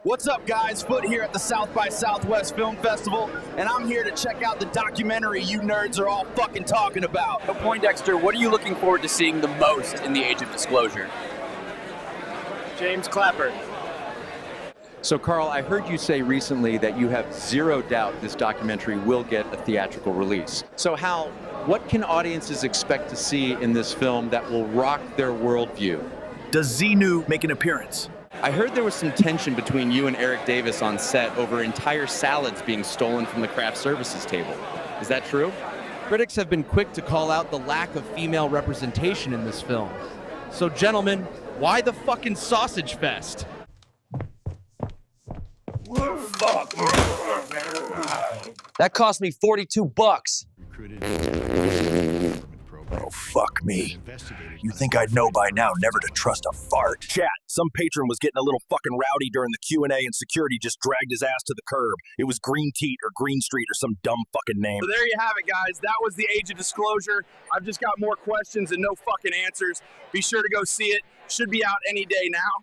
What's up, guys? Foot here at the South by Southwest Film Festival, and I'm here to check out the documentary you nerds are all fucking talking about. So Poindexter, what are you looking forward to seeing the most in the Age of Disclosure? James Clapper. So, Carl, I heard you say recently that you have zero doubt this documentary will get a theatrical release. So, Hal, what can audiences expect to see in this film that will rock their worldview? Does Xenu make an appearance? I heard there was some tension between you and Eric Davis on set over entire salads being stolen from the craft services table. Is that true? Critics have been quick to call out the lack of female representation in this film. So, gentlemen, why the fucking sausage fest? That cost me $42. Oh, fuck me. You think I'd know by now never to trust a fart? Chat, some patron was getting a little fucking rowdy during the Q&A and security just dragged his ass to the curb. It was Green Teat or Green Street or some dumb fucking name. So there you have it, guys. That was the Age of Disclosure. I've just got more questions and no fucking answers. Be sure to go see it. Should be out any day now.